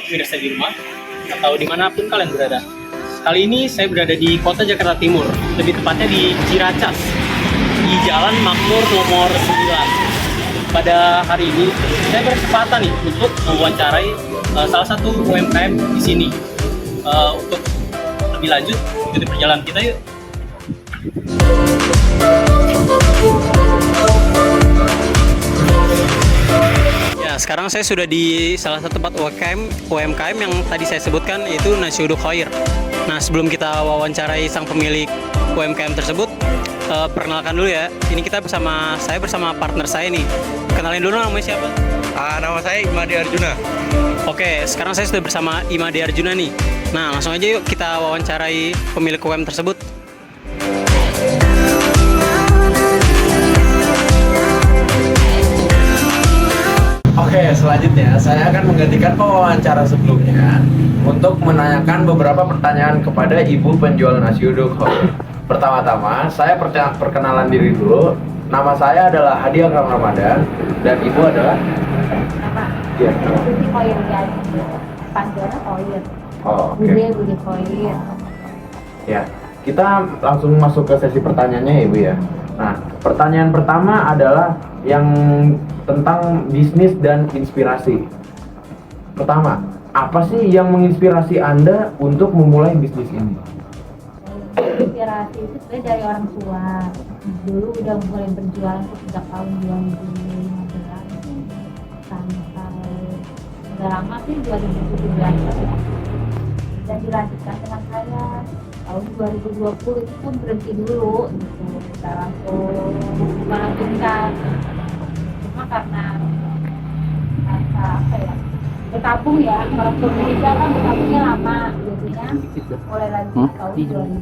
pemirsa di rumah atau dimanapun kalian berada. Kali ini saya berada di kota Jakarta Timur, lebih tepatnya di Ciracas, di Jalan Makmur nomor 9. Pada hari ini saya berkesempatan nih untuk mewawancarai salah satu UMKM di sini. Untuk lebih lanjut, ikuti perjalanan kita yuk. Ya, sekarang saya sudah di salah satu tempat UMKM yang tadi saya sebutkan, yaitu Nasi Uduk Khoir. Nah, sebelum kita wawancarai sang pemilik UMKM tersebut, perkenalkan dulu ya. Ini saya bersama partner saya nih. Kenalin dulu namanya siapa? Nama saya Imadi Arjuna. Oke, sekarang saya sudah bersama Imadi Arjuna nih. Nah, langsung aja yuk kita wawancarai pemilik UMKM tersebut. Oke, selanjutnya saya akan menggantikan pewawancara sebelumnya untuk menanyakan beberapa pertanyaan kepada ibu penjual nasi uduk. Pertama-tama, saya perkenalan diri dulu. Nama saya adalah Hadi Akram Ramadan dan ibu adalah Iya. Budi Khoir ya. Panggilannya Khoir. Oh, oke. Budi Khoir. Ya, kita langsung masuk ke sesi pertanyaannya ya ibu ya. Nah, pertanyaan pertama adalah yang tentang bisnis dan inspirasi. Pertama, apa sih yang menginspirasi Anda untuk memulai bisnis ini? Inspirasi itu sebenarnya dari orang tua. Dulu udah mulai berjualan sejak tahun 2015 sampai udah lama sih 2017 ya. Dan dilanjutkan dengan saya tahun 2020 itu pun berhenti dulu gitu. Kita langsung melanjutkan. Cuma karena apa ya, berkabung ya, kalau Indonesia kan berkabungnya lama, jadinya mulai lagi tahun 2000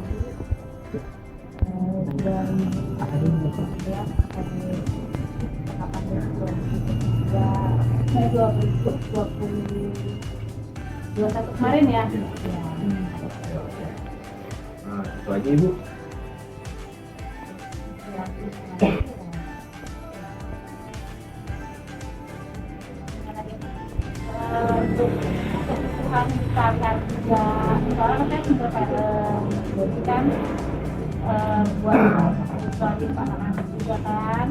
2021 kemarin ya. Nah, itu lagi ibu. Untuk kebutuhan kalian juga, soalnya kan saya single parent, jadi kan buat kebutuhan anak-anak juga kan.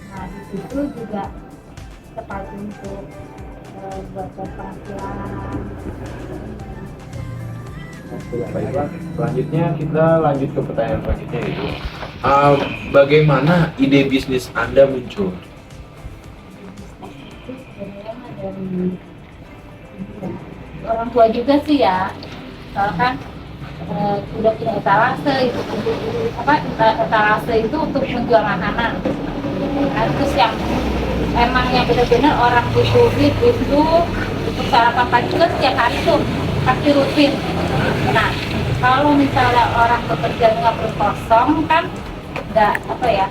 Nah, di situ juga tepat untuk buat penghasilan. Baiklah, selanjutnya kita lanjut ke pertanyaan selanjutnya ibu. Bagaimana ide bisnis Anda muncul? Sebenarnya dari orang tua juga sih ya, soalnya kan udah punya etalase itu, etalase itu untuk menjual makanan. Nah, terus yang emang yang benar-benar orang butuhin itu untuk sarapan pagi juga setiap hari tuh pasti rutin. Nah, kalau misalnya orang bekerja nggak perut kosong kan, nggak apa ya,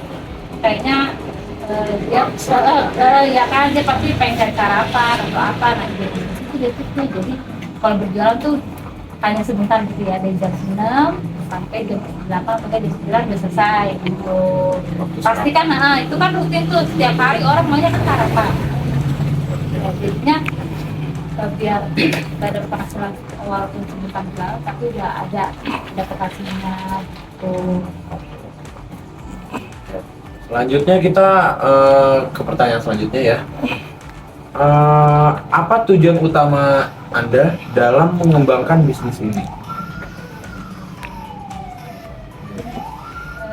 kayaknya ya kan dia pasti pengen cari sarapan atau apa, nah gitu. Itu basicnya. Jadi kalau berjualan tuh hanya sebentar gitu ya, dari jam 6 sampai jam 8 sampai jam 9 udah selesai gitu. Pasti kan itu kan rutin tuh, setiap hari orang maunya kan sarapan. Ya, jadinya biar gak ada penghasilan walaupun sebentar jualan, tapi udah ada hasilnya gitu. Selanjutnya kita ke pertanyaan selanjutnya ya. Apa tujuan utama Anda dalam mengembangkan bisnis ini?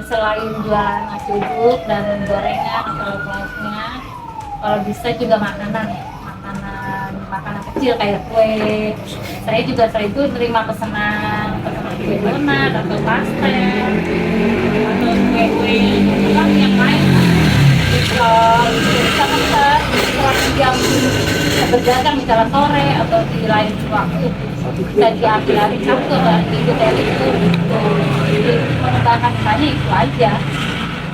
Selain jualan nasi uduk dan gorengan atau lauknya, kalau bisa juga makanan kecil kayak kue. Saya juga selain itu nerima pesanan kue donat atau pastel atau kue yang lain. Bisa kan setelah jam berdagang misalnya sore atau di lain waktu bisa diambil alih waktu dan ikut dari itu. Jadi mengembangkan misalnya itu aja.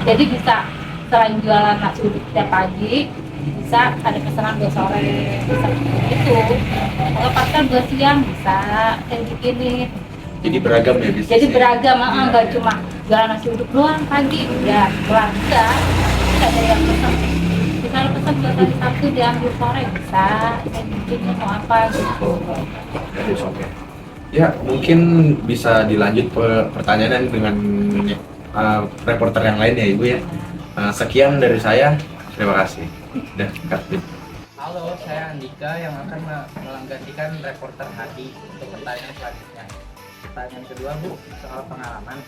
Jadi bisa selain jualan nasi uduk setiap pagi, bisa ada pesanan buat sore, bisa itu. Kalau pastel buat siang bisa kayak gini. Jadi beragam ya bisnisnya? Jadi beragam, nggak cuma jualan nasi uduk doang pagi, ya kelar bisa ada yang pesan. Bisa Kalau pesan buat hari Sabtu diambil sore bisa, kayak bikinnya mau apa gitu. Oke. Ya, mungkin bisa dilanjut pertanyaan dengan reporter yang lain ya Ibu ya. Sekian dari saya. Terima kasih. Udah, cut. Halo, saya Andika yang akan menggantikan reporter Hadi untuk pertanyaan selanjutnya. Pertanyaan kedua, Bu, soal pengalaman.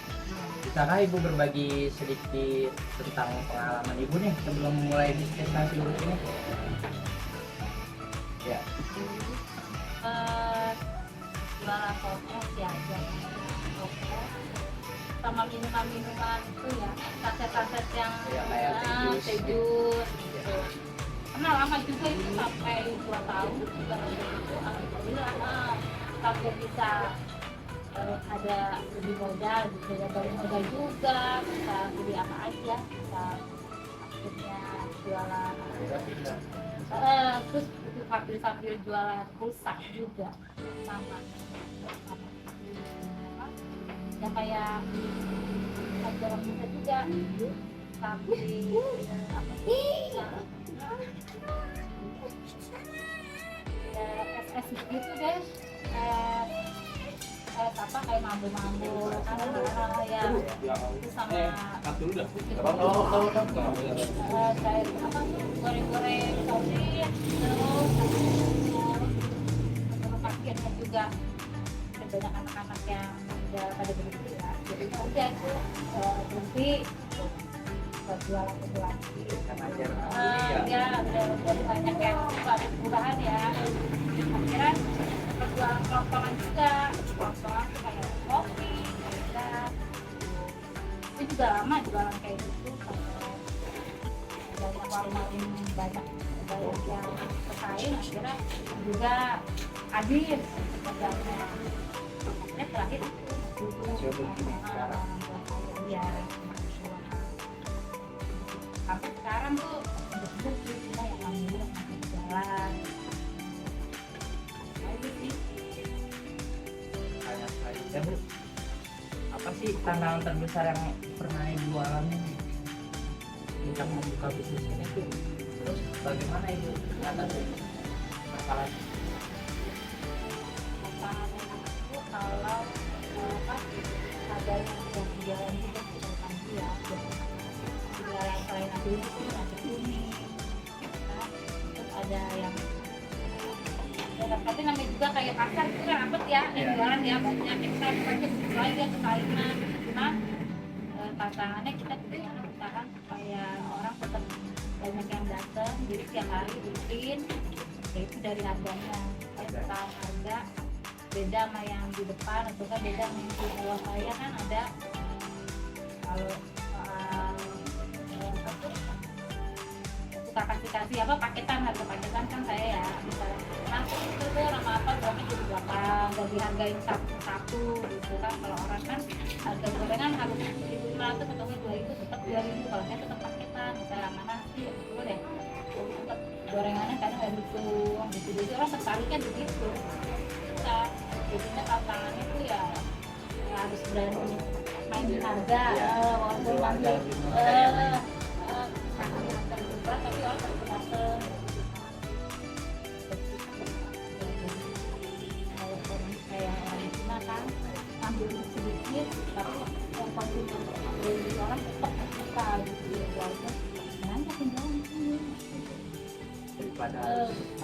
Bisakah Ibu berbagi sedikit tentang pengalaman Ibu nih sebelum memulai bisnis nasi uduk ini? Ya. Jualan pokok sih aja. Pokok sama minuman itu ya, kaset-kaset yang Ya, kayak teh jus gitu. Karena lama juga itu sampai 2 tahun juga itu alhamdulillah sampai bisa ada lebih modal gitu ya, dari modal juga bisa beli apa aja, bisa akhirnya jualan terus itu sambil jualan pulsa juga sama ya, kayak ajaran kita juga tapi apa SS gitu deh, kayak mambu-mambu ya, itu sama kayak apa goreng-goreng kopi terus parkirnya juga banyak anak-anak yang udah pada berhenti ya, jadi udah itu berhenti buat jualan lagi ya, udah banyak yang ada perubahan ya. Akhirnya jualan kelompokan juga, kelompokan kayak kopi, itu juga lama jualan kayak gitu sampai banyak warung-warung banyak yang bersaing, akhirnya juga habis pekerjaannya. Akhirnya terakhir ya sampai sekarang tuh udah cuma yang alhamdulillah masih jalan. Ya, Bu, apa sih tantangan terbesar yang pernah Ibu alami untuk membuka bisnis ini tuh? Terus bagaimana Ibu mengatasi masalah itu? Tantangannya itu kalau adanya yang jualan itu kan ya, jualan selain nasi itu nasi kuning, terus ada yang tapi namanya juga kayak pasar itu kan apa ya, yang jualan ya banyak kita pakai sesuai ya kesaingan, cuma tantangannya kita juga usahakan supaya orang tetap banyak yang datang, jadi setiap hari rutin, itu dari harganya, saya tahu harga beda sama yang di depan atau kan beda sama yang di bawah saya kan ada. Kalau suka kasih apa paketan, harga paketan kan saya ya misalnya nasi itu tuh nama apa berapa jadi 8 dan dihargain satu gitu kan. Kalau orang kan harga gorengan harus 1.500 atau 2.000 tetap 2.000, kalau saya tetap paketan misalnya sama nasi itu deh tetap gorengannya kadang nggak hitung gitu, jadi orang tertarik kan begitu. Kita jadinya tantangannya tuh ya harus berani main di harga, walaupun nanti tapi orang tetap datang. Kalau orang kayak orang di Cina kan ambil sedikit tapi yang konsumen dari orang tetap suka gitu ya, walaupun banyak yang jualan di sini Daripada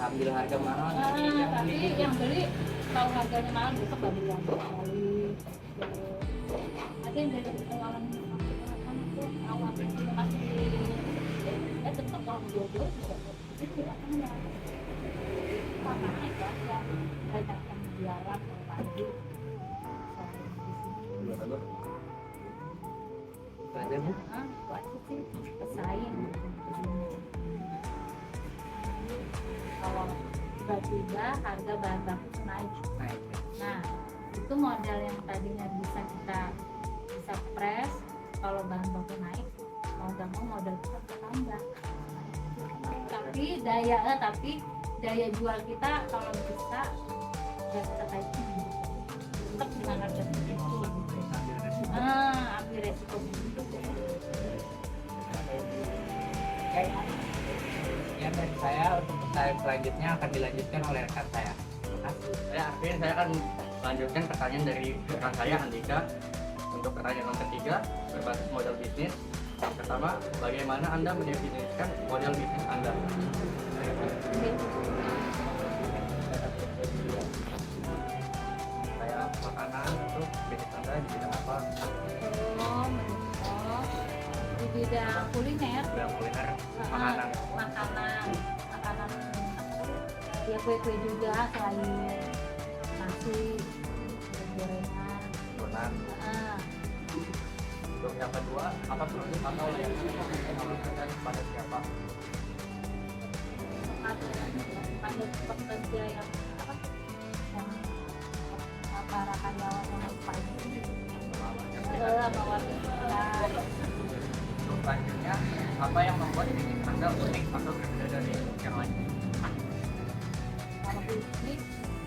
ambil harga mahal, tapi yang beli tahu harganya mahal besok gak beli yang kali. Ada yang dari pengalaman itu awalnya masih tetap kalau dua-dua juga itu akan ya sama aja ya, banyak yang jualan lagi itu aja, Bu. waktu sih pesaing kalau tiba-tiba harga bahan baku naik. Nah itu modal yang tadinya bisa kita bisa press, kalau bahan baku naik mau nggak mau modal kita bertambah. Tapi daya jual kita kalau bisa nggak bisa kayak gini, tetap dengan harga segitu gitu. Ambil resiko gitu. sekian dari saya. Untuk pertanyaan selanjutnya akan dilanjutkan oleh rekan saya. Terima kasih. Saya Arvin, saya akan melanjutkan pertanyaan dari rekan saya Andika. Untuk pertanyaan yang ketiga, berbasis model bisnis. Yang pertama, bagaimana Anda mendefinisikan model bisnis Anda? Kayak makanan itu bisnis Anda di bidang apa? Oh, di bidang kuliner. Bidang kuliner, makanan. Makanan ya, kue-kue juga selain nasi, gorengan. Gorengan. Ah, Untuk yang kedua, apa produk atau layanan yang ditawarkan kepada siapa? pada pekerja yang apa, yang para karyawan yang paling bawa pikiran. Untuk selanjutnya, apa yang membuat bisnis Anda unik atau berbeda dari yang lain? Kalau bisnis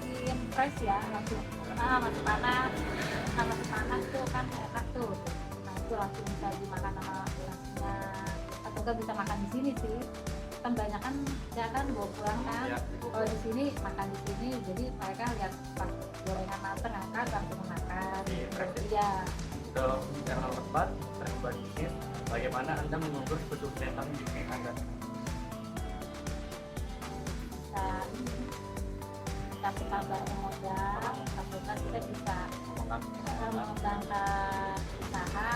bikin fresh ya, langsung masih panas tuh kan enak tuh. Nah itu langsung bisa dimakan sama nasinya, atau enggak bisa makan di sini sih. Kan banyak kan ya kan bawa pulang kan. Ya. Kalau di sini makan di sini, jadi mereka lihat pas gorengan mateng angkat langsung makan. Iya. Untuk yang nomor 4, terlibat bisnis, bagaimana Anda mengukur kesuksesan bisnis Anda? Kita tambah modal, tambahkan kita bisa mengembangkan usaha.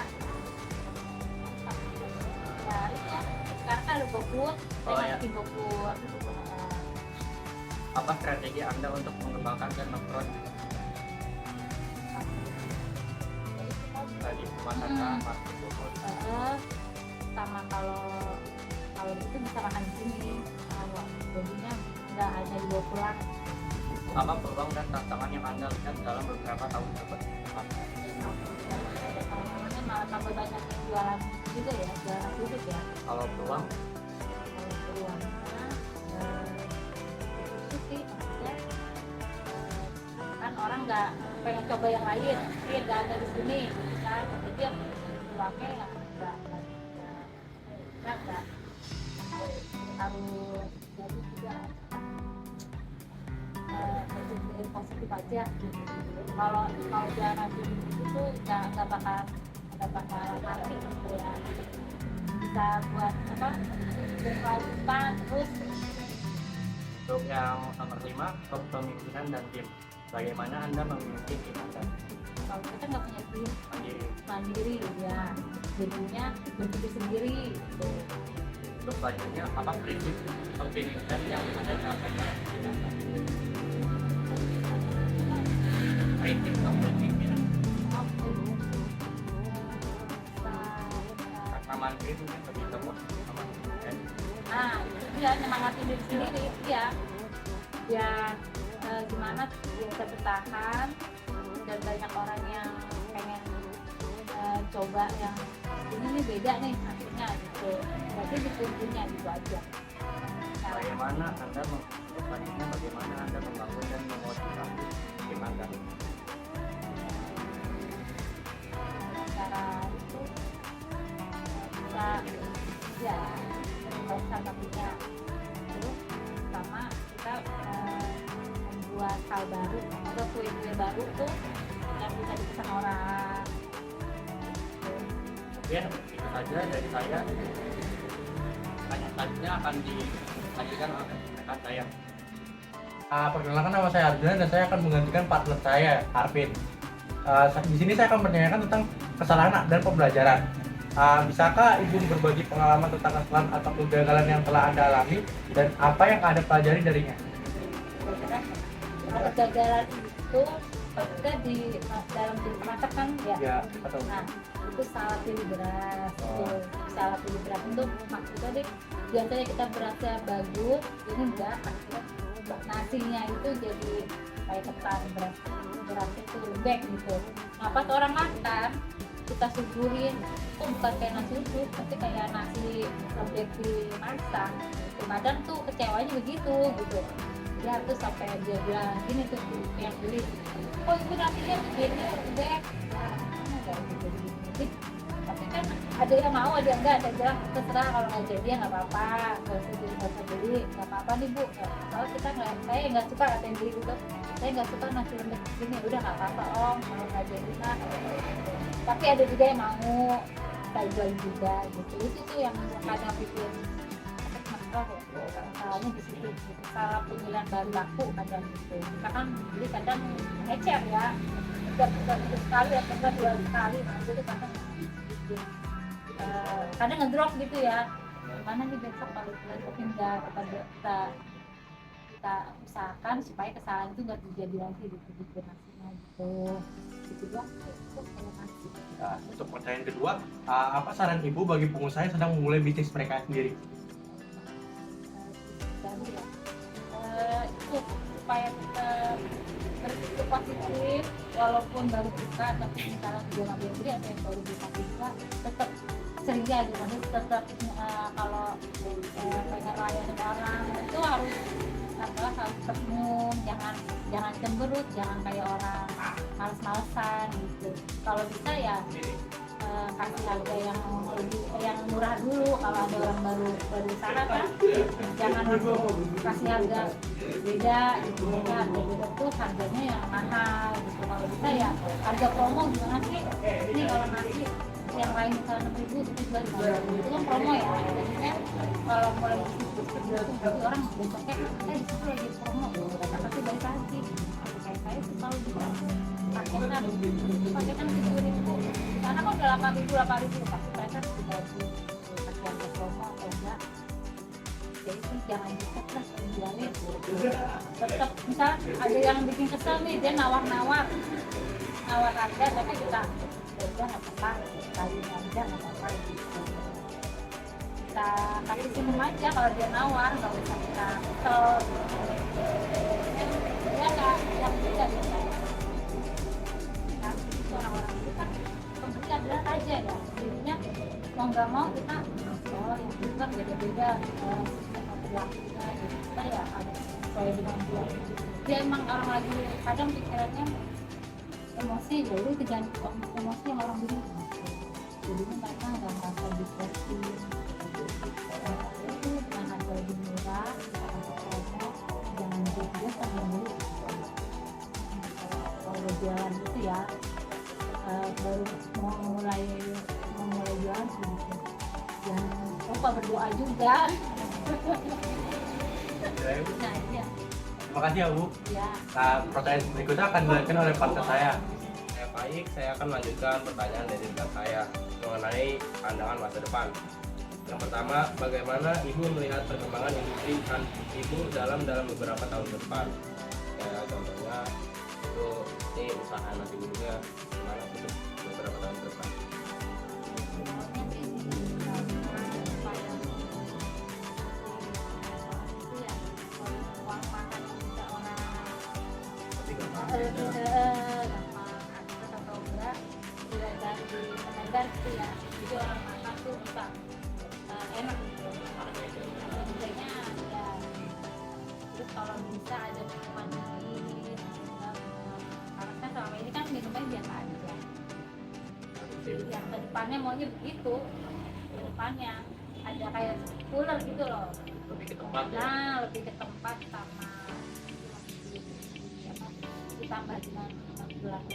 Ya itu ya. Sekarang kan ada GoFood, Oh, saya ya. bikin GoFood. Apa strategi Anda untuk mengembangkan dan memperoleh tadi pemasaran market GoFood? Sama kalau itu bisa makan di sini, kalau jadinya nggak hanya dibawa pulang. Apa peluang dan tantangan yang Anda lihat dalam beberapa tahun ke depan? Ini malah tambah banyak yang jualan juga ya, jualan duduk ya. Kalau peluang, Kalau peluangnya itu sih maksudnya kan orang nggak pengen coba yang lain, tapi nggak ada di sini kan, jadi peluangnya yang nggak harus jadi juga berpikir positif aja. Kalau jalan itu nggak bakal mati gitu ya, bisa buat apa berkelanjutan terus. untuk yang nomor 5, kepemimpinan dan tim. Bagaimana Anda memimpin tim Anda? Kalau kita nggak punya tim Mandiri. mandiri ya, jadinya berpikir sendiri gitu. Untuk selanjutnya, apa prinsip kepemimpinan yang Anda terapkan dalam tim Anda? Prinsip kepemimpinan. Karena mandiri mungkin lebih tepat sama kan? Nah itu dia nyemangatin diri sendiri ya, gimana dia bisa bertahan dan banyak orang yang pengen coba yang ini nih beda nih akhirnya gitu, berarti dituntunnya gitu aja. Bagaimana Anda selanjutnya bagaimana Anda membangun dan memotivasi tim Anda? Cara itu bisa ya berusaha tapinya, terus sama kita membuat hal baru atau kue-kue baru tuh yang bisa dipesan orang. Oke, itu saja dari saya. Pertanyaan selanjutnya akan dilanjutkan oleh rekan saya. Perkenalkan, nama saya Arjuna dan saya akan menggantikan partner saya, Arvin. Di sini saya akan menanyakan tentang kesalahan dan pembelajaran. Bisakah Ibu berbagi pengalaman tentang kesalahan atau kegagalan yang telah Anda alami dan apa yang Anda pelajari darinya? Kegagalan itu ketika di dalam masak kan ya, Ya, atau nah itu salah pilih beras, Oh. salah pilih beras itu maksudnya deh, biasanya kita berasnya bagus, ini enggak, akhirnya nasinya itu jadi kayak ketan, berasnya itu lembek gitu. Nah pas orang makan kita suguhin, kok bukan kayak nasi uduk tapi kayak nasi lembek dimasak, kadang tuh kecewanya begitu gitu. Dia tuh sampai dia bilang gini tuh yang beli, oh ibu nasinya begini lembek, nah kayak gitu. Tapi kan ada yang mau, ada yang enggak, saya bilang terserah, kalau nggak jadi ya nggak apa-apa, nggak usah beli jadi nggak apa-apa nih Bu, kalau kita nggak, saya nggak suka katanya gitu, saya nggak suka nasi lembek di sini, udah nggak apa-apa Om, kalau nggak jadi mah. Tapi ada juga yang mau kita jual juga gitu, itu tuh yang kadang bikin mentok ya, salahnya di situ gitu. Salah pemilihan bahan baku kadang gitu, kita kan beli kadang ngecer ya, udah sekali ya, pernah 2 kali, nah itu kadang bikin kadang ngedrop gitu ya, gimana nih besok kalau kita kita usahakan supaya kesalahan itu nggak terjadi lagi gitu di generasinya gitu doang itu kalau nasi. Nah, untuk pertanyaan kedua, apa saran Ibu bagi pengusaha yang sedang memulai bisnis mereka sendiri? Baru ya itu supaya kita berpikir positif walaupun baru buka, tapi misalnya juga nggak beli atau yang baru buka tetap ceria gitu, maksudnya tetap kalau pengen layanin orang itu harus senyum, jangan cemberut, jangan kayak orang males-malesan gitu. Kalau bisa ya kasih harga yang murah dulu. Kalau ada orang baru usaha kan, jangan kasih harga beda gitu, beda tuh harganya yang mahal gitu. Kalau bisa ya harga promo gimana sih? Ini kalau nasi yang lain misalnya 6.000 itu jual 5.000, itu kan promo ya. Jadinya kalau mulai bisnis jadi orang besoknya di situ lagi promo, tapi balik lagi kayak saya sih tahu juga paketan 7.000 karena kan udah 8.000 pasti mereka sudah kasih harga promo atau enggak. Jadi sih jangan diket lah jualnya, tetap misal ada yang bikin kesel nih, dia nawar harga tapi kita udah nggak apa-apa, kali aja nggak apa-apa gitu. Kita kasih senyum aja kalau dia nawar, nggak usah kita kesel. Dia nggak yang beda biasa. Tapi orang-orang itu kan pembeli adalah raja ya, jadinya mau nggak mau kita yang juga beda-beda perilakunya gitu. Kita ya ada sesuai dengan dia emang orang lagi kadang pikirannya emosi, jadi jangan emosi yang orang bilang jadi mereka nggak merasa depresi itu dengan harga lebih murah, jangan juga sama beli kalau jualan itu ya baru mau mulai jualan gitu, jangan lupa berdoa juga. Nah iya. Terima kasih ya Bu. Ya. Nah, pertanyaan berikutnya akan dilanjutkan oleh partner saya. Ya baik, saya akan melanjutkan pertanyaan dari rekan saya mengenai pandangan masa depan. Yang pertama, bagaimana Ibu melihat perkembangan industri Ibu dalam beberapa tahun ke depan? Ya, contohnya itu ini usaha nasi buduknya gimana untuk beberapa tahun ke depan? Atau enggak dari tenaga itu ya, jadi orang makan tuh bisa enak gitu, harganya ya. Terus kalau bisa ada minuman dingin, karena kan selama ini kan minuman biasa aja. Yang kedepannya maunya begitu, kedepannya ada kayak cooler gitu loh. Lebih ke tempat ya? Nah, lebih ke tempat sama ditambah dengan gelas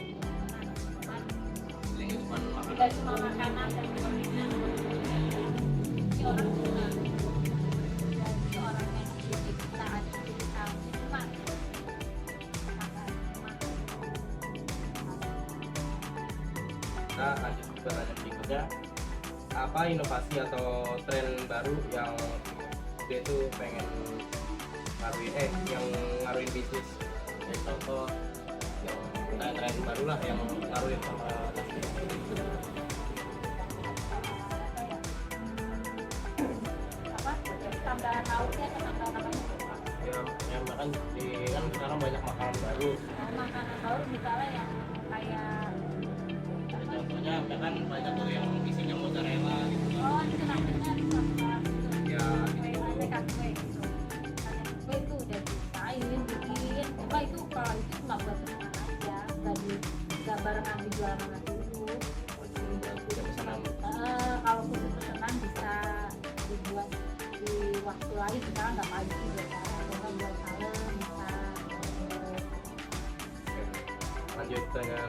minuman, tidak cuma makanan dan minuman. Ini orang cuma jadi orang yang kita ada di tahun cuma Nah, lanjut ke pertanyaan berikutnya. Apa inovasi atau tren baru yang dia tuh pengen ngaruhin bisnis? Ya, contoh yang tren baru lah yang ngaruhin sama apa tambahan lauknya atau tambahan apa? yang makan kan sekarang banyak makanan baru. Makanan lauk misalnya yang kayak Contohnya kan banyak tuh yang isinya mozzarella gitu. oh itu namanya Ya, kue gitu. Kue itu udah disain, bikin. Coba itu kalau itu cuma buat teman aja, nggak barengan dijual sama dulu. udah pesanan. Kalau khusus pesanan bisa dibuat di waktu lain. pagi sekarang nggak pagi biasa atau buat malam misalnya. Lanjut dengan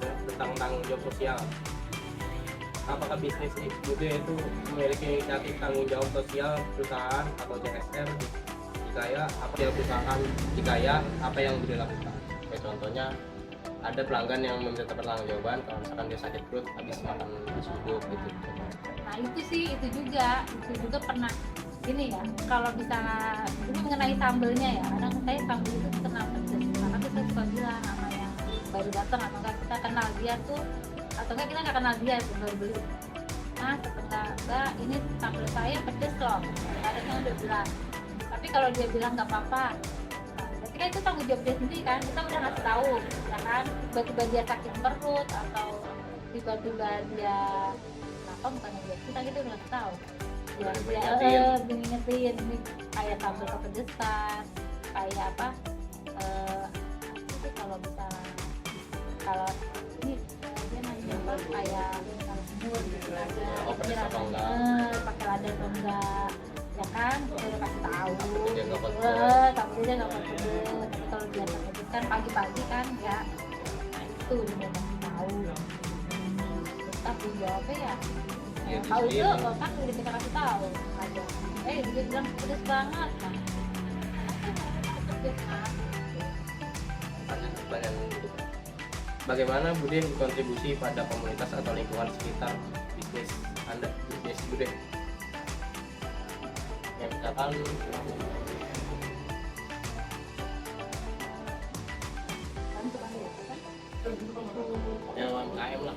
tentang tanggung jawab sosial. Apakah bisnis Bude itu memiliki inisiatif tanggung jawab sosial perusahaan atau CSR? Jika ya, apa yang perusahaan? Jika ya, apa yang Bude lakukan? Kayak contohnya, ada pelanggan yang meminta pertanggungjawaban kalau misalkan dia sakit perut habis makan nasi uduk gitu. Nah itu juga pernah ini ya, kalau misalnya ini mengenai sambelnya ya, kadang saya sambel itu kena pedes, karena tuh saya suka bilang sama yang baru datang atau enggak kita kenal dia tuh, atau enggak kita nggak kenal dia tuh baru beli, nah enggak ini sambel saya pedes loh, kadang udah bilang, tapi kalau dia bilang nggak apa-apa, nah, berarti kan itu tanggung jawab dia sendiri kan, kita udah ngasih tahu, ya kan, tiba-tiba dia sakit perut atau tiba-tiba dia apa bukan yang kita gitu udah ngasih tahu. Ya, dia ngingetin ini kayak sambal kepedesan, kayak apa sih kalau bisa kalau ini dia nanya apa kayak kalau semur gitu ada pakai lada atau enggak ya kan udah kasih tahu tapi dia nggak pakai pedes, tapi kalau dia pedes kan pagi-pagi kan ya itu dia kasih tahu, tapi jawabnya ya kalau itu kan udah kita kasih tahu aja, dia bilang pedes banget kan, Bagaimana Bude berkontribusi pada komunitas atau lingkungan sekitar bisnis Anda, bisnis Bude? Ya misalkan ya UMKM lah.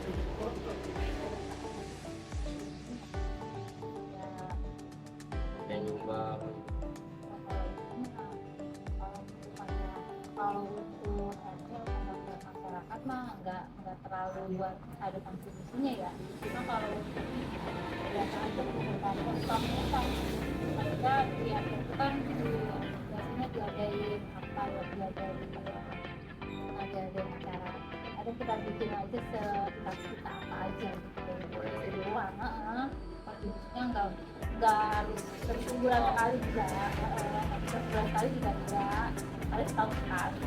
Yang nyumbang. Kalau untuk masyarakat mah nggak terlalu buat ada kontribusinya ya, cuma kalau biasa aja komunitas mereka ya itu kan biasanya diadain apa ya diadain acara, ada kita bikin aja sekitar kita apa aja gitu di luar, kontribusinya nggak harus sebulan sekali juga, sebulan sekali juga enggak, harus setahun sekali.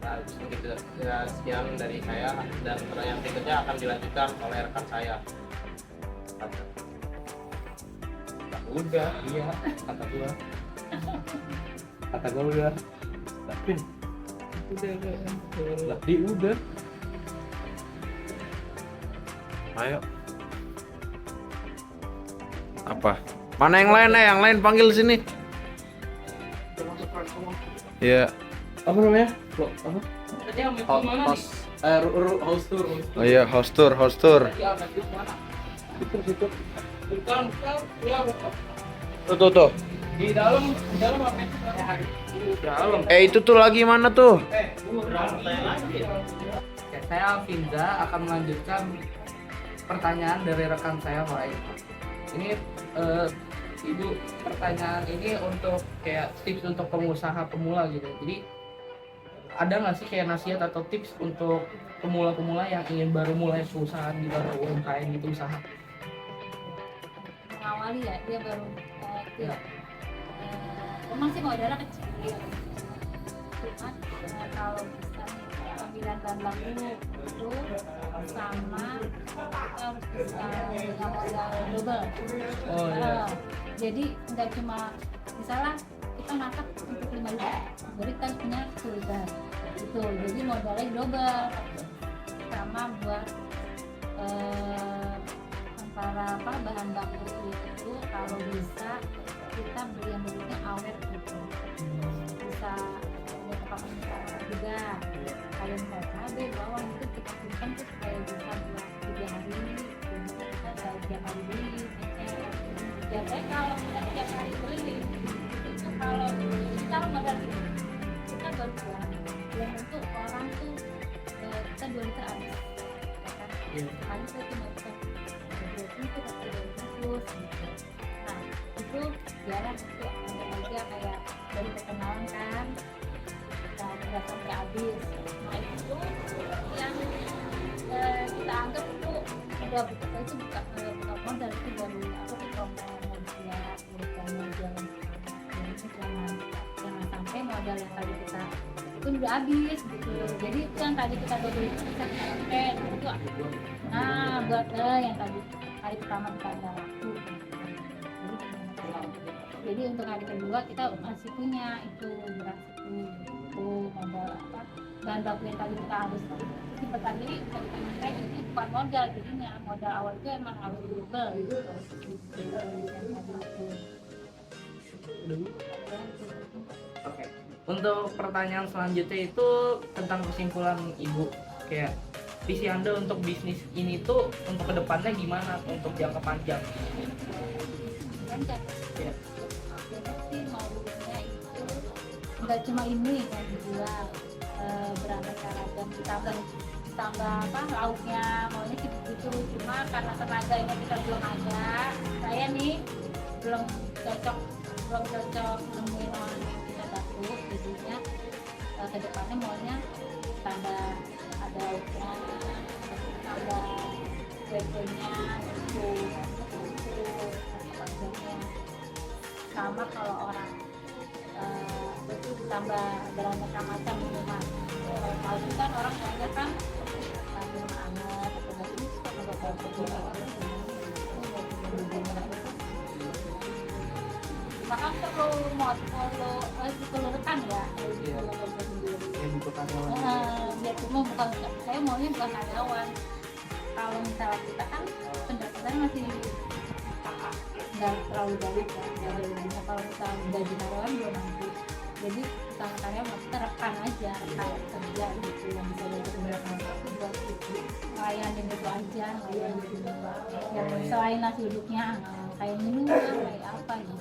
Nah, begitu ya, sekian dari saya dan pertanyaan berikutnya akan dilanjutkan oleh rekan saya. Udah, iya, kata gua udah. Tapi udah. Ayo. Apa? Mana yang lain Yang lain panggil sini. Iya. Apa namanya? Apa? Host tour. Oh iya, host tour. Tuh. Di dalam apa? Dalam. Itu tuh lagi mana tuh? Ya, saya Alvinza akan melanjutkan pertanyaan dari rekan saya Pak. Ini Ibu, pertanyaan ini untuk kayak tips untuk pengusaha pemula gitu. Jadi ada nggak sih kayak nasihat atau tips untuk pemula-pemula yang ingin baru mulai usaha di baru UMKM gitu usaha? Mengawali ya, dia baru memang sih modalnya kecil, cuma kalau misalnya pemilihan bahan baku itu sama kita harus bisa dengan modal double. Oh iya. Jadi nggak cuma misalnya kita masak untuk 5 juta, jadi kita harus punya 10 juta gitu, jadi modalnya double sama buat antara bahan baku itu kalau bisa kita beli yang bentuknya awet gitu, bisa ada tempat penyimpanan juga, kayak misalnya cabai, bawang itu kita simpan tuh supaya bisa buat 3 hari, bisa kita tiap hari beli, biasanya kalau kita tiap hari beli itu kalau kita modal kita baru buat yang untuk orang tuh kita 2 liter habis, ya kan? Habis itu cuma bisa itu pakai 2 gitu. Nah itu biarlah itu aja kayak dari perkenalan kan, dan nggak sampai habis. Nah itu yang kita anggap itu udah buka itu buka modal, itu baru apa sih kalau mau dia jangan sampai modal yang tadi kita itu udah habis gitu. Jadi itu yang tadi kita beli kita sampai itu buat yang tadi hari pertama kita ada laku. Jadi untuk hari kedua kita masih punya itu beras itu modal apa bahan baku yang tadi kita harus simpan tadi kita pakai ini bukan modal, jadinya modal awal itu emang harus double gitu. Oke. Untuk pertanyaan selanjutnya itu tentang kesimpulan Ibu, kayak visi Anda untuk bisnis ini tuh untuk kedepannya gimana untuk jangka panjang? Panjang. Ya. Jadi maunya itu nggak cuma ini yang dijual beraneka ragam ditambah apa lauknya maunya gitu cuma karena tenaganya kita belum ada, saya nih belum cocok nemuin orang yang kita bantu, jadinya kedepannya maunya tambah ada lauknya, tambah kue-kuenya itu panjangnya sama kalau orang itu ditambah beraneka macam minuman. Kalau itu kan orang banyak kan minuman anget atau lagi maka perlu rekan ya biar cuma bukan saya maunya bukan karyawan. Kalau misalnya kita kan pendapatan masih nggak terlalu banyak ya, kalau kita gaji karyawan belum mampu, jadi kita karyawan maksudnya rekan aja, rekan kerja gitu yang bisa belajar beberapa waktu buat layanin itu aja, layanin itu yang selain nasi uduknya kayak minuman kayak apa gitu,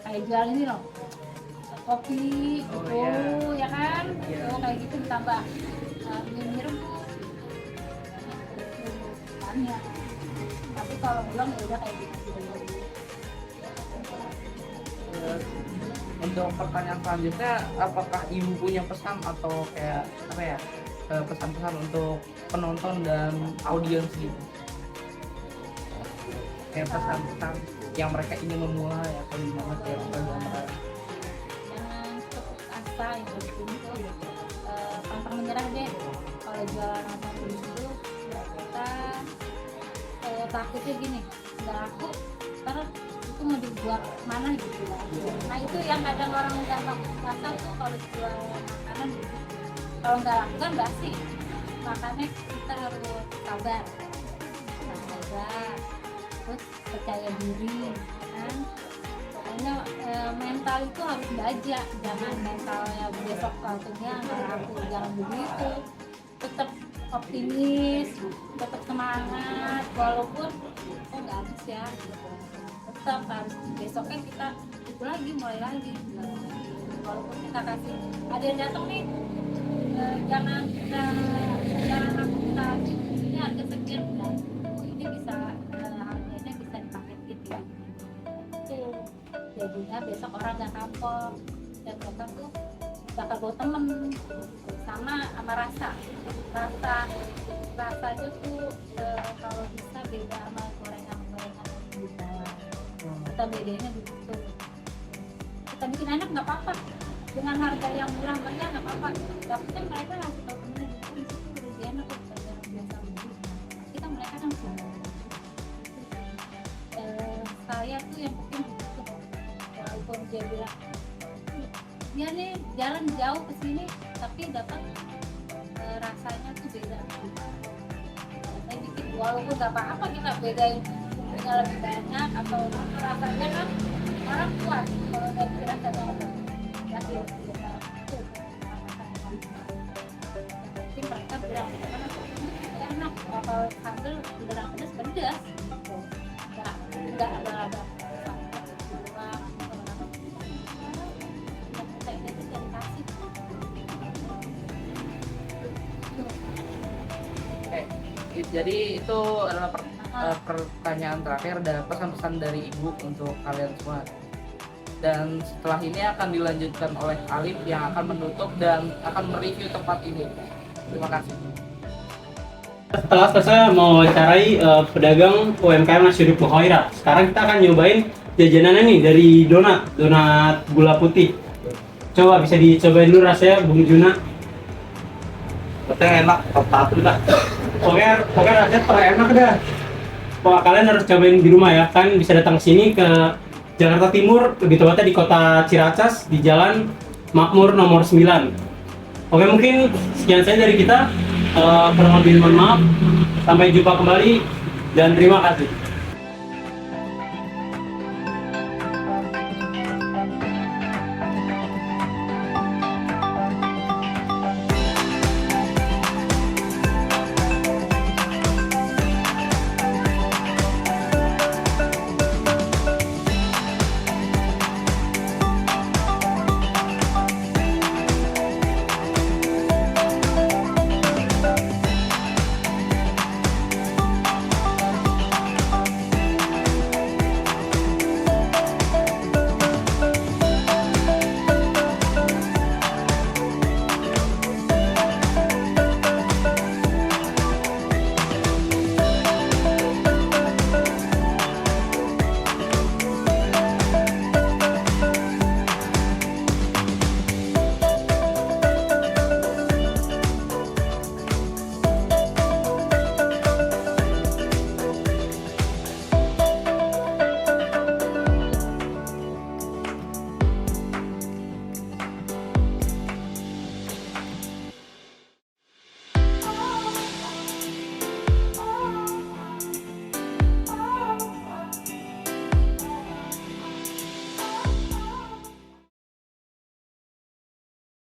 kayak jual ini loh kopi gitu ya kan, kayak gitu ditambah minum rebus banyak. Tapi kalau belum ya udah kayak gitu. Untuk pertanyaan selanjutnya, apakah Ibu punya pesan atau kayak apa ya, pesan-pesan untuk penonton dan audiens gitu? Kayak pesan-pesan yang mereka ingin memulai atau gimana kayak bagaimana? Jangan putus asa, yang penting itu pantang menyerah deh. Kalau jualan apa itu ya kita takutnya gini, nggak laku, terus itu mau dibuat mana gitu lah. Nah itu yang kadang orang nggak pasar tuh kalau jual makanan gitu. Kalau nggak laku kan basi, makanya kita harus sabar, terus percaya diri, kan? Pokoknya mental itu harus baja, jangan mentalnya besok lakunya nggak laku, jangan begitu. Tetap optimis, tetap semangat, walaupun nggak habis ya. Tetap harus besoknya kita itu lagi mulai lagi, walaupun kita kasih ada yang datang nih jangan laku kita ini harga sekian, ini bisa harganya bisa dipakai gitu itu jadinya besok orang nggak kapok dan mereka tuh bakal bawa temen sama rasanya tuh kalau bisa beda sama gorengan di bawah. Kita bedanya begitu, kita bikin enak nggak apa-apa dengan harga yang murah banyak nggak apa-apa, dapetnya mereka ngasih tau temennya di situ udah lebih enak daripada biasa beli. Kita mereka kan saya tuh yang penting gitu, walaupun dia bilang dia nih jalan jauh ke sini tapi dapat rasanya tuh beda. Saya bikin walaupun nggak apa-apa kita bedain punya lebih banyak atau rasanya kan orang kuat kalau udah dirasa banget ya tapi mereka bilang enak kalau sambal beneran pedas nggak ada jadi itu adalah pertanyaan terakhir dan pesan-pesan dari Ibu untuk kalian semua. Dan setelah ini akan dilanjutkan oleh Alif yang akan menutup dan akan mereview tempat ini. Terima kasih. Setelah selesai mewawancarai pedagang UMKM nasi uduk Bu Khairah, sekarang kita akan nyobain jajanannya nih dari donat gula putih. Coba bisa dicobain dulu rasanya, Bung Juna. Katanya enak, top 1 dah. Pokoknya rasanya terenak dah. Pokoknya kalian harus cobain di rumah ya, kan bisa datang ke sini ke Jakarta Timur, lebih tepatnya di kota Ciracas, di Jalan Makmur nomor 9. Oke, mungkin sekian saja dari kita. Kurang lebih mohon maaf. Sampai jumpa kembali dan terima kasih.